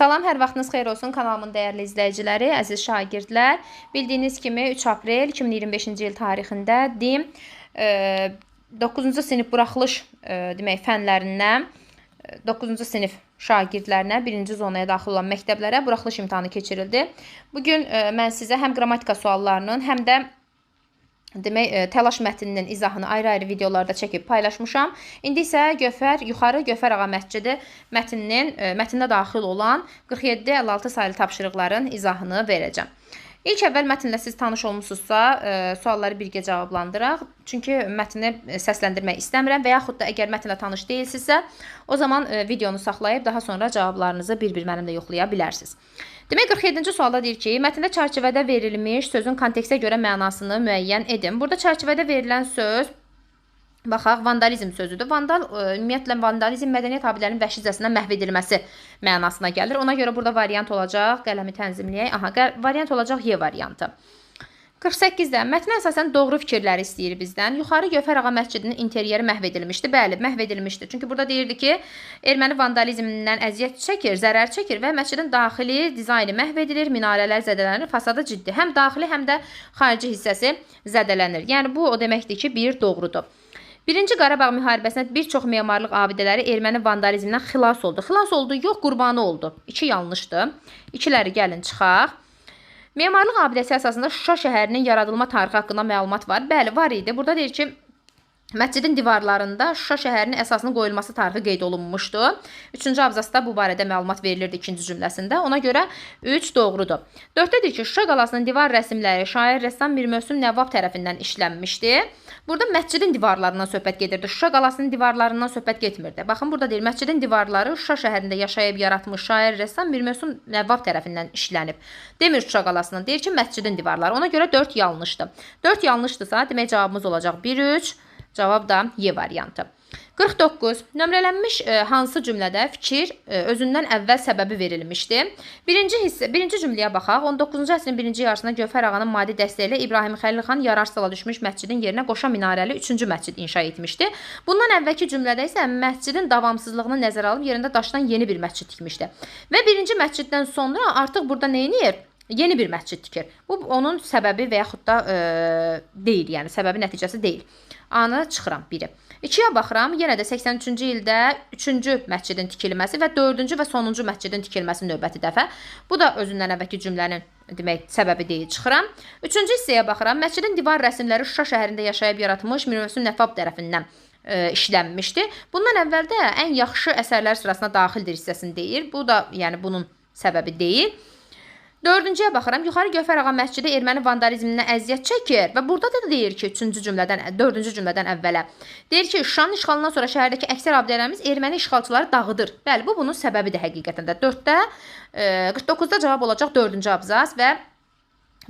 Salam, hər vaxtınız xeyir olsun kanalımın dəyərli izləyiciləri, əziz şagirdlər. Bildiyiniz kimi 3 aprel 2025-ci il tarixində DİM 9-cu sinif buraxılış demək fənlərindən 9-cu sinif şagirdlərinə 1-ci zonaya daxil olan məktəblərə buraxılış imtahanı keçirildi. Bugün mən sizə həm qrammatika suallarının, həm də demək, təlaş mətninin izahını ayrı-ayrı videolarda çəkib paylaşmışam. İndi isə yuxarı Gövhər Ağa məscidi mətnində daxil olan 47-56 sayılı tapşırıqların izahını verəcəm. İlk əvvəl mətnlə siz tanış olmusunuzsa, sualları birgə cavablandıraq. Çünki mətni səsləndirmək istəmirəm və yaxud da əgər mətnlə tanış deyilsinizsə, o zaman videonu saxlayıb daha sonra cavablarınızı bir-bir mənimlə yoxlaya bilərsiniz. Demək, 47-ci sualda deyir ki, mətndə çərçivədə verilmiş sözün kontekstə görə mənasını müəyyən edin. Burada çərçivədə verilən söz, baxaq, vandalizm sözüdür. Ümumiyyətlə, vandalizm mədəniyyət abidələrinin vəhşicəsindən məhv edilməsi mənasına gəlir. Ona görə burada variant olacaq, qələmi tənzimləyək. Variant olacaq Y variantı. 48-də mətnə əsasən doğru fikirləri istəyir bizdən. Yuxarı Gövhər Ağa məscidinin interyeri məhv edilmişdi. Bəli, məhv edilmişdi. Çünki burada deyirdi ki, erməni vandalizmindən əziyyət çəkir, zərər çəkir və məscidin daxili dizaynı məhv edilir, minarələr zədələnir, fasadı ciddi. Həm daxili, həm də xarici hissəsi zədələnir. Yəni, bu o deməkdir ki, bir doğrudur. Birinci Qarabağ müharibəsində bir çox memarlıq abidələri erməni vandalizmindən xilas oldu. Xilas oldu, yox, qurbanı oldu. 2 yanlışdır. İkiləri gəlin çıxaq. Memarlıq abidəsi əsasında Şuşa şəhərinin yaradılma tarixi haqqında məlumat var. Bəli, var idi. Burada deyir ki, məscidin divarlarında Şuşa şəhərinin əsasının qoyulması tarixi qeyd olunmuşdu. 3-cü abzasda bu barədə məlumat verilirdi 2-ci cümləsində. Ona görə 3 doğrudur. 4-də deyir ki, Şuşa qalasının divar rəsmləri şair rəssam Mir Mövsüm Nəvvab tərəfindən işlənmişdi. Burada məscidin divarlarından söhbət gedirdi. Şuşa qalasının divarlarından söhbət getmirdi. Baxın, burada deyir, məscidin divarları Şuşa şəhərində yaşayıb yaratmış şair rəssam Mir Mövsüm Nəvvab tərəfindən işlənib. Demir Şuşa qalasının, deyir ki, məscidin divarları. Ona görə 4 yanlışdır. 4 yanlışdırsa, demək cavabımız olacaq 1-3. Cavab da Y variantı. 49. Nömrələnmiş hansı cümlədə fikir özündən əvvəl səbəbi verilmişdi? Birinci cümləyə baxaq. 19-cu əsrin birinci yarısında Gövhər Ağanın maddi dəstəyi ilə İbrahim Xəlil xan yararsız hala düşmüş məscidin yerinə qoşa minarəli 3-cü məscid inşa etmişdi. Bundan əvvəlki cümlədə isə məscidin davamsızlığını nəzərə alıb yerində daşdan yeni bir məscid tikmişdi. Və birinci məsciddən sonra artıq burada nə edir? Yeni bir məscid tikir. Bu onun səbəbi və yaxud da deyil, yəni səbəbi nəticəsi deyil. A-nı çıxıram 1-i. 2-yə baxıram, yenə də 83-cü ildə 3-cü məscidin tikilməsi və 4-cü və sonuncu məscidin tikilməsi növbəti dəfə. Bu da özündən əvvəlki cümlənin demək səbəbi deyil, çıxıram. 3-cü hissəyə baxıram, məscidin divar rəsmləri Şuşa şəhərində yaşayıb yaratmış Mir Mövsüm Nəvvab tərəfindən işlənmişdi. Bundan əvvəl də ən yaxşı əsərlər sırasına daxildir hissəsini deyir. Bu da yəni bunun səbəbi deyil. 4-cüyə baxıram. Yuxarı Gövhər Ağa məscidi erməni vandalizmindən əziyyət çəkir və burada da deyir ki, 4-cü cümlədən əvvələ. Deyir ki, Şuşanın işğalından sonra şəhərdəki əksər abidələrimiz erməni işğalçıları dağıdır. Bəli, bu bunun səbəbidir həqiqətən də. 49-da cavab olacaq 4-cü abzas və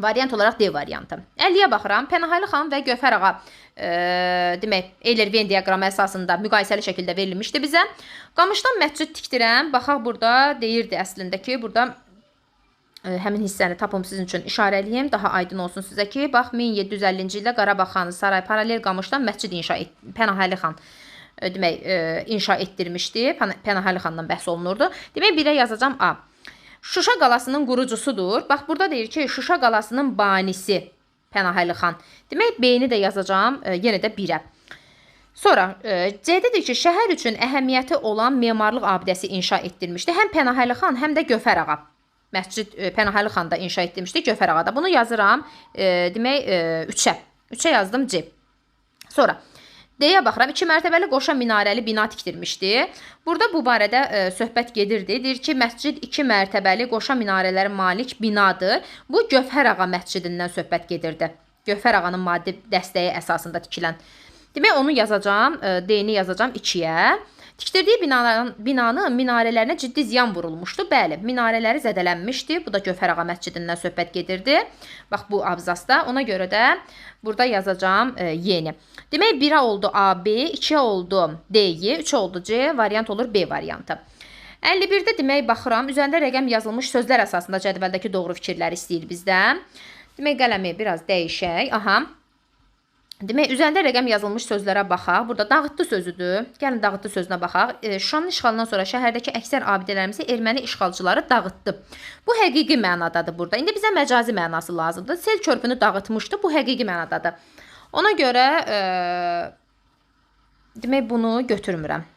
variant olaraq D variantı. 50-yə baxıram. Pənahəli xan və Gövhər Ağa demək, Eyler-Venn diaqramı əsasında müqayisəli şəkildə verilmişdi bizə. Qamışdan məscid tikdirəm. Baxaq, burada deyirdi əslində ki, burada həmin hissəni tapım sizin üçün işarəliyim, daha aydın olsun sizə ki, bax 1750-ci ildə Qarabağ xanı saray paralel qamışdan məscid Pənahəli xan demək inşa etdirmişdi. Pənahəli xandan bəhs olunurdu. Demək 1-ə yazacağam A. Şuşa qalasının qurucusudur. Bax burada deyir ki, Şuşa qalasının banisi Pənahəli xan. Demək B-ni də yazacağam yenə də 1-ə. Sonra C-də deyir ki, şəhər üçün əhəmiyyəti olan memarlıq abidəsi inşa etdirmişdi. Həm Pənahəli xan, həm də Gövhər Ağa. Məscid Pənahəli xan da inşa etdirmişdi, Gövhər Ağa da. Bunu yazıram, demək 3-ə. 3-ə yazdım C. Sonra D-yə baxıram, 2 mərtəbəli qoşa minarəli bina tikdirmişdi. Burada bu barədə söhbət gedirdi. Deyir ki, məscid 2 mərtəbəli qoşa minarələrə malik binadır. Bu Gövhər Ağa məscidindən söhbət gedirdi. Gövhər Ağanın maddi dəstəyi əsasında tikilən. Demək, onu yazacağam, D-ni yazacağam 2-yə. Tikdirdiyi binanın minarələrinə ciddi ziyan vurulmuşdu. Bəli, minarələri zədələnmişdi. Bu da Gövhər Ağa məscidindən söhbət gedirdi. Bax, bu abzasda. Ona görə də burada yazacağam Y-ni. Demək, 1-ə oldu A-B, 2-ə oldu D-yi, 3-ə oldu C, variant olur B variantı. 51-də demək, baxıram, üzərində rəqəm yazılmış sözlər əsasında cədvəldəki doğru fikirləri istəyir bizdən. Demək, qələmi biraz dəyişək. Aha. Demək, üzərində rəqəm yazılmış sözlərə baxaq. Burada dağıtdı sözüdür. Gəlin dağıtdı sözünə baxaq. Şuşanın işğalından sonra şəhərdəki əksər abidələrimizi erməni işğalçıları dağıtdı. Bu həqiqi mənadadır burada. İndi bizə məcazi mənası lazımdır. Sel körpünü dağıtmışdı. Bu həqiqi mənadadır. Ona görə demək, bunu götürmürəm.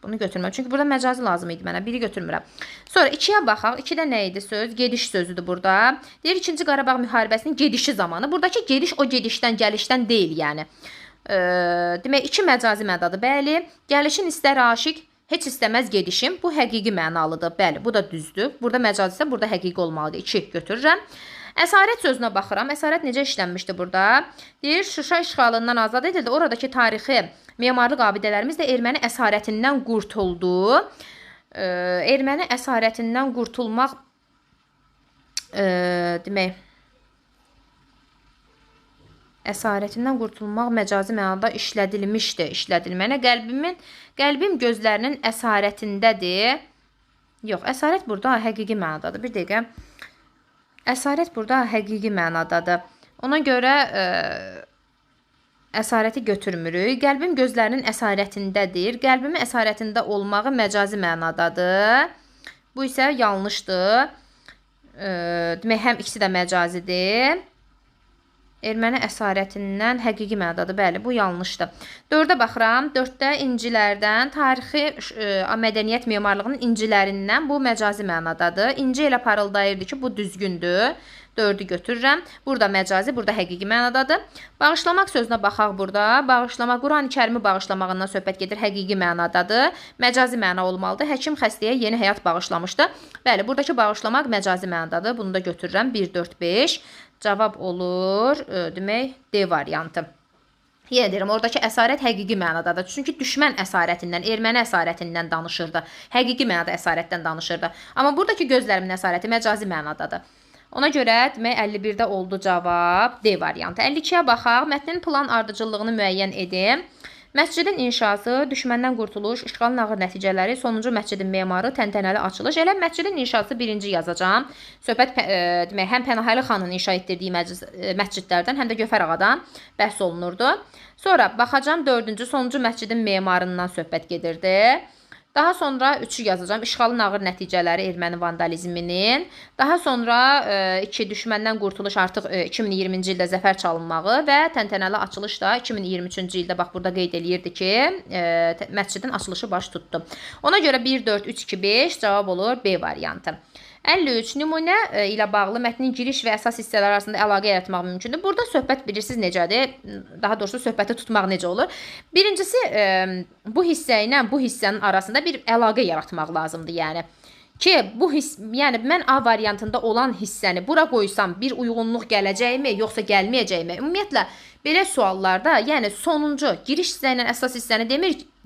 Bunu götürmürəm. Çünki burada məcazi lazım idi mənə. Biri götürmürəm. Sonra 2-yə baxaq. 2-də nə idi söz? Gediş sözüdür burada. Deyir 2-ci Qarabağ müharibəsinin gedişi zamanı. Buradakı gediş o gedişdən, gəlişdən deyil yəni. Demək, 2 məcazi mənadır. Bəli, gəlişin istər aşiq, heç istəməz gedişim. Bu həqiqi mənalıdır. Bəli, bu da düzdür. Burada məcazi isə burada həqiqi olmalıdır. 2 götürürəm. Əsarət sözünə baxıram. Əsarət necə işlənmişdi burada? Deyir, Şuşa işğalından azad edildi. Oradakı tarixi memarlıq abidələrimiz də erməni əsarətindən qurtuldu. Erməni əsarətindən qurtulmaq demək, əsarətindən qurtulmaq məcazi mənada işlədilmişdi. İşlədilmənə qəlbim gözlərinin əsarətindədir. Yox, əsarət burada həqiqi mənadadır. Bir dəqiqə. Əsarət burada həqiqi mənadadır. Ona görə əsarəti götürmürük. Qəlbim gözlərinin əsarətindədir. Qəlbimin əsarətində olmağı məcazi mənadadır. Bu isə yanlışdır. Demək, həm ikisi də məcazidir. Erməni əsarətindən həqiqi mənadadır. Bəli, bu yanlışdır. 4-ə baxıram. 4-də incilərdən, tarixi mədəniyyət memarlığının incilərindən bu məcazi mənadadır. İnci elə parıldayırdı ki, bu düzgündür. 4-ü götürürəm. Burada məcazi, burada həqiqi mənadadır. Bağışlamaq sözünə baxaq burada. Bağışlamaq, Quran-ı Kərimi bağışlamağından söhbət gedir. Həqiqi mənadadır. Məcazi məna olmalıdır. Həkim xəstəyə yeni həyat bağışlamışdı. Bəli, buradakı bağışlamaq məcazi mənadadır. Bunu da götürürəm. 1, 4, 5. Cavab olur, demək, D variantı. Yenə deyirəm, oradakı əsarət həqiqi mənadadır. Çünki düşmən əsarətindən, erməni əsarətindən danışırdı. Həqiqi mənada əsarətdən danışırdı. Amma buradakı gözlərimin əsarəti məcazi mənadadır. Ona görə demək 51-də oldu cavab D variantı. 52-yə baxaq. Mətnin plan ardıcıllığını müəyyən edim. Məscidin inşası, düşməndən qurtuluş, işğalın ağır nəticələri, sonuncu məscidin memarı, təntənəli açılış. Elə məscidin inşası birinci yazacağam. Söhbət demək, həm Pənahəli xanın inşa etdirdiyi məscidlərdən, həm də Gövhər ağadan bəhs olunurdu. Sonra baxacağam 4-cü, sonuncu məscidin memarından söhbət gedirdi. Daha sonra 3-ü yazacağam. İşğalın ağır nəticələri erməni vandalizminin. Daha sonra 2 düşməndən qurtuluş artıq 2020-ci ildə zəfər çalınmağı və təntənəli açılış da 2023-cü ildə bax burada qeyd eləyirdi ki, məscidin açılışı baş tutdu. Ona görə 1, 4, 3, 2, 5 cavab olur B variantı. 53. Nümunə ilə bağlı mətnin giriş və əsas hissələr arasında əlaqə yaratmaq mümkündür. Burada söhbət bilirsiniz necədir? Daha doğrusu söhbəti tutmaq necə olur? Birincisi, bu hissə ilə bu hissənin arasında bir əlaqə yaratmaq lazımdır. Yəni ki, bu yəni mən A variantında olan hissəni bura qoysam bir uyğunluq gələcəkmi, yoxsa gəlməyəcəkmi? Ümumiyyətlə belə suallarda, yəni sonuncu giriş hissə ilə əsas hissəni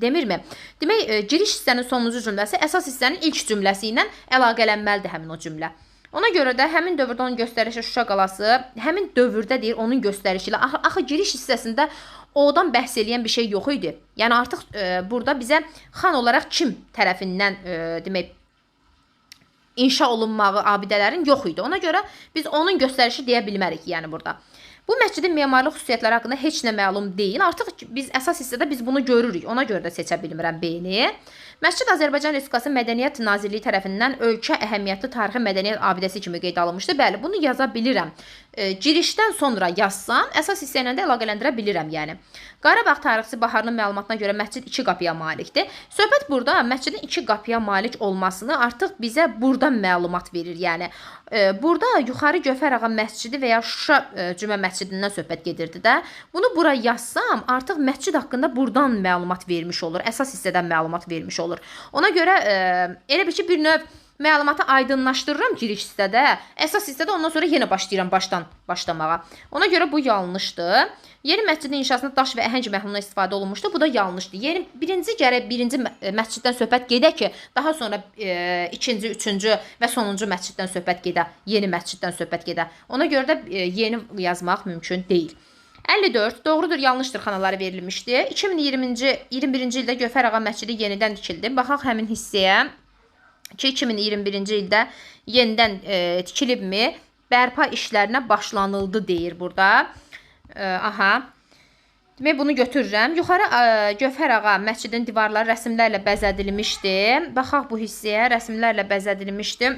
demirmi? Demək, giriş hissənin sonuncu cümləsi əsas hissənin ilk cümləsi ilə əlaqələnməlidir həmin o cümlə. Ona görə də həmin dövrdə onun göstərişi Şuşa qalası, həmin dövrdə deyir onun göstərişi ilə. Axı giriş hissəsində odan bəhs eləyən bir şey yox idi. Yəni artıq burada bizə xan olaraq kim tərəfindən demək inşa olunmağı abidələrin yox idi. Ona görə biz onun göstərişi deyə bilmərik yəni burada. Bu məscidin memarlıq xüsusiyyətləri haqqında heç nə məlum deyil. Artıq biz əsas hissədə biz bunu görürük. Ona görə də seçə bilmirəm B-ni. Məscid Azərbaycan Respublikası Mədəniyyət Nazirliyi tərəfindən ölkə əhəmiyyətli tarixi mədəniyyət abidəsi kimi qeyd alınmışdı. Bəli, bunu yaza bilirəm. Girişdən sonra yazsam, əsas hissə ilə də əlaqələndirə bilirəm, yəni. Qarabağ tarixçisi Baharının məlumatına görə məscid 2 qapıya malikdir. Söhbət burada məscidin 2 qapıya malik olmasını artıq bizə buradan məlumat verir. Yəni burada yuxarı Gövhər ağa məscidi və ya Şuşa Cümə məscidindən söhbət gedirdi də. Bunu bura yazsam, artıq məscid haqqında buradan məlumat vermiş olur. Əsas hissədən məlumat vermiş olur. Ona görə elə bir ki, bir növ məlumatı aydınlaşdırıram giriş hissədə. Əsas hissədə ondan sonra yenə başlayıram başlamağa. Ona görə bu yanlışdır. Yeni məscidin inşasında daş və əhəng məhlulundan istifadə olunmuşdu. Bu da yanlışdır. Yəni birinci məsciddən söhbət gedə ki, daha sonra ikinci, üçüncü və sonuncu məsciddən söhbət gedə, yeni məsciddən söhbət gedə. Ona görə də yeni yazmaq mümkün deyil. 54. Doğrudur, yanlışdır xanaları verilmişdi. 2021-ci ildə Gövhər ağa məscidi yenidən tikildi. Baxaq həmin hissəyə ki, 2021-ci ildə yenidən tikilibmi? Bərpa işlərinə başlanıldı deyir burada. Aha. Demək, bunu götürürəm. Yuxarı Gövhər ağa məscidin divarları rəsmlərlə bəzədilmişdi. Baxaq bu hissəyə, rəsmlərlə bəzədilmişdi.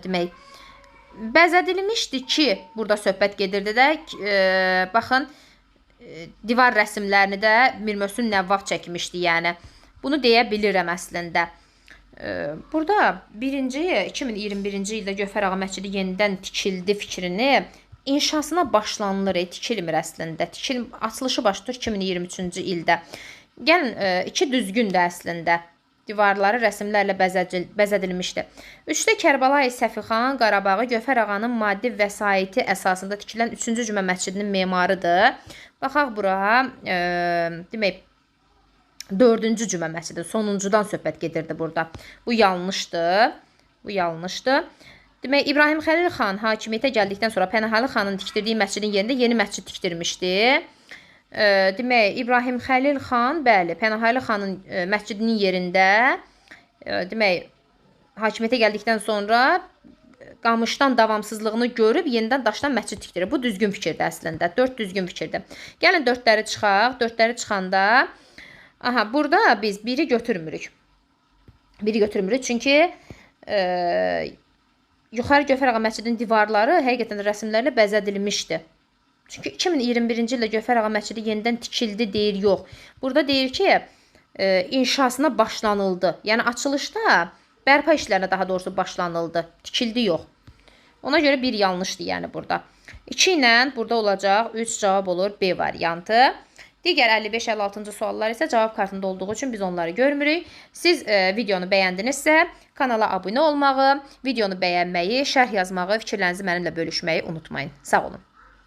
Demək, bəzədilmişdi ki, burada söhbət gedirdi də, baxın, divar rəsmlərini də Mir Möhsün Nəvvah çəkmişdi, yəni. Bunu deyə bilirəm əslində. Burada 2021-ci ildə Gövhər ağa məscidi yenidən tikildi fikrini inşasına başlanılır, tikilmir əslində. Açılışı başlayır 2023-cü ildə. Gəlin, iki düzgündür əslində. Divarları rəsmlərlə bəzədilmişdi. 3-də Kərbəlayi Səfixan Qarabağı Gövhər ağanın maddi vəsaiti əsasında tikilən 3-cü Cümə məscidinin memarıdır. Baxaq bura, demək, 4-cü Cümə məscidi, sonuncudan söhbət gedirdi burada. Bu yanlışdır. Bu yanlışdır. Demək, İbrahim Xəlil xan hakimiyyətə gəldikdən sonra Pənahəli xanın tikdirdiyi məscidin yerində yeni məscid tikdirmişdi. Demək, İbrahim Xəlil xan, bəli, Pənahəli xanın məscidinin yerində, demək, hakimiyyətə gəldikdən sonra qamışdan davamsızlığını görüb yenidən daşdan məscid tikdirir. Bu düzgün fikirdir əslində. 4 düzgün fikirdir. Gəlin 4-ləri çıxaq. 4-ləri çıxanda, burada biz 1-i götürmürük. 1-i götürmürük, çünki yuxarı Gövhər ağa məscidinin divarları həqiqətən rəsmlərlə bəzədilmişdi. Çünki 2021-ci ildə Gövhər ağa məscidi yenidən tikildi deyir, yox. Burada deyir ki, inşasına başlanıldı. Yəni açılışda bərpa işlərinə daha doğrusu başlanıldı. Tikildi yox. Ona görə bir yanlışdır yəni burada. 2 ilə burada olacaq 3 cavab olur B variantı. Digər 55-56-cı suallar isə cavab kartında olduğu üçün biz onları görmürük. Siz videonu bəyəndinizsə kanala abunə olmağı, videonu bəyənməyi, şərh yazmağı, fikirlərinizi mənimlə bölüşməyi unutmayın. Sağ olun.